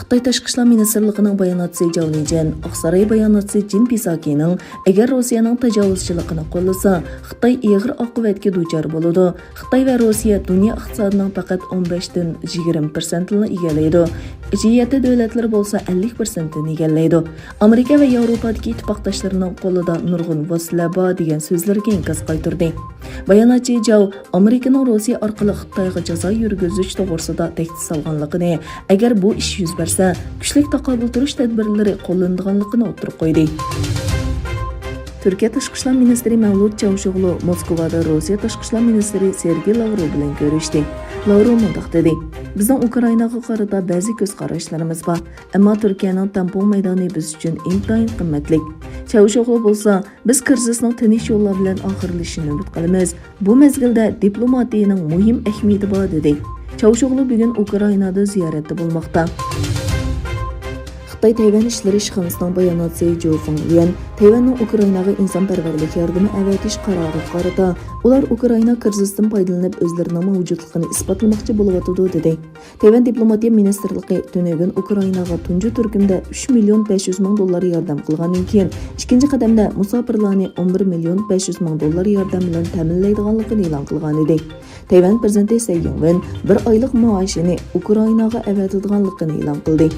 Xitoy Tashqi ishlar ministrligining bayonotchisi Zhao Lijian, Oqsaroy bayonotchisi Jin Pisakining agar Rossiyaning tajovuzchiligini qo'llasa, Xitoy og'ir oqibatga duchor bo'ladi. Xitoy va Rossiya dunyo iqtisodining faqat 15dan 20% ni egallaydi. Ijtimoiy davlatlar bo'lsa 50% ni egallaydi. Amerika va Yevropadagi ittifoqdoshlarining qo'lida nurg'un vositalar bor degan so'zlarga inkos qaytardi. Bayonotchi Zhao Amerikaning Rossiya orqali Xitoyga jazo yurgizish to'g'risida tahdid solganligini, agar bu ish yuz bersa, kuchli taqobil turish tadbirlari qo'llanadiganligini o'tirib qo'ydi. Turkiya Tashqi ishlar ministri Mevlut Çavuşoğlu Moskvada Rossiya Tashqi ishlar ministri Sergey Lavrov bilan ko'rishdi. Lavrov mundaq dedi: "Bizning Ukrainaga qarata ba'zi ko'z qarashlarimiz bor, ammo Turkiyaning tampon maydoni biz uchun intayin qimmatli." Çavuşoğlu bo'lsa, "Biz krizisning tinch yo'llar bilan oxirlashishini umid qilamiz. Bu mezgilda diplomatiyaning muhim ahamiyati bor" dedi. Çavuşoğlu bugun Ukrainada ziyoratda bo'lmoqda. Xitoy Tayvan ishlari ishxonasining bayonotchisi Zhou Fenglian Tayvanning Ukrainaga insonparvarlik yordami avatish qaroriga qarata, ular Ukraina krizisidan foydalanib o'zlarining mavjudligini isbotlamoqchi bo'layotdi dedi. Tayvan diplomatiya ministrligi tunugun Ukrainaga tunji turkumda 3 million 500 ming dollar yordam qilgandan keyin ikkinchi qadamda musofirlarni 11 million 500 ming dollar yordam bilan ta'minlaydiganligini e'lon qilgan edi. Tayvan prezidenti Tsai Ing-wen bir oylik maoshini Ukrainaga avatadiganligini e'lon qildi.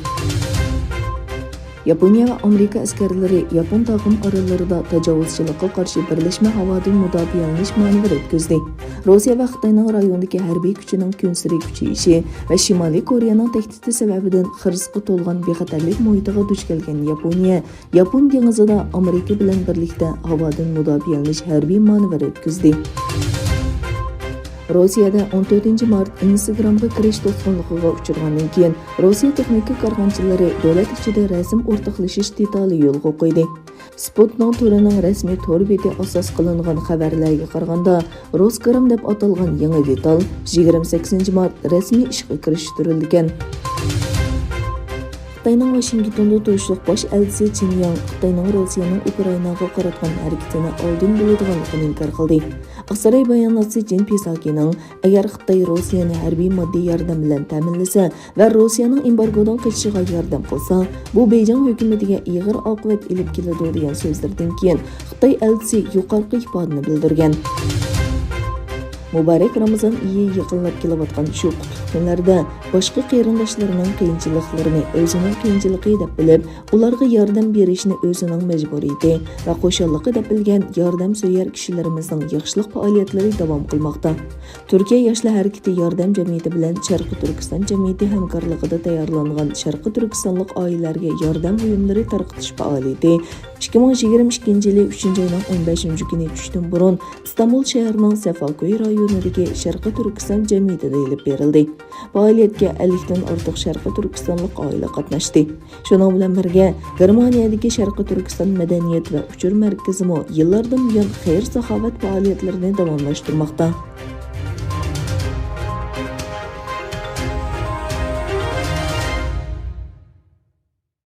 Yaponiya va Amerika askarlari Yapon tog'im orollarida tajovuzchilikqa qarshi birlashma havodan mudofialanish manevri o'tkazdi. Rossiya va Xitoyning rayondagi harbiy kuchining kunsiri kuchayishi va Shimoliy Koreyaning tahdidi sababidan xirsga to'lgan bexatarlik muhitiga duch kelgan Yaponiya, Yapon dengizida Amerika bilan birlikda havodan mudofialanish harbiy manevri o'tkazdi. Rossiyada 14 mart Instagramga kirish to'sqinligiga uchragandan keyin Rossiya texnika korxonachilari davlat ichida rasm o'rtoqlashish detali yo'lga qo'ydi. Sputnik turining rasmiy to'r beti asos qilingan xabarlarga qaraganda, Rosgrim deb atalgan yangi detal 28 mart rasmiy ishga kirishtirilgan. Xitoyning Washingtonda turishliq bosh elchisi Qin Yang Xitoyning Rossiyaning Ukrainaga qaratgan harakatini oldin biladiganligini inkor qildi. Oqsaroy bayonotchisi Jin Pisakining agar Xitoy Rossiyani harbiy moddiy yordam bilan ta'minlasa va Rossiyaning embargodan qochishiga yordam qilsa, bu Beijing hukumatiga og'ir oqibat olib keladi degan so'zlardan keyin Xitoy elchisi yuqorqi ifodani bildirgan. Muborak Ramazon oyi yaqinlab kelayotgan shu qutlug' kunlarda boshqa qarindoshlarining qiyinchiliklarini o'zining qiyinchiligi deb bilib, ularga yordam berishni o'zining majburiyati va qo'shonligi deb bilgan yordam so'yar kishilarimizning yaxshilik faoliyatlari davom qilmoqda. Turkiya yoshlar harakati yordam jamiyati bilan Sharqi Turkiston jamiyati hamkorligida tayyorlangan Sharqi Turkistonlik oilalarga yordam buyumlari tarqatish faoliyati 2022-yil 3-oyning 15-kuni tushdan burun Istanbul shahrining Safakoy rayonidagi Sharqi Turkiston jamiyatida olib berildi. Faoliyatga 50 dan ortiq Sharqi Turkistonlik oila qatnashdi. Shuning bilan birga Germaniyadagi Sharqi Turkiston madaniyat va uchur markazi yillardan buyon xayr-saxovat faoliyatlarini davomlashtirmoqda.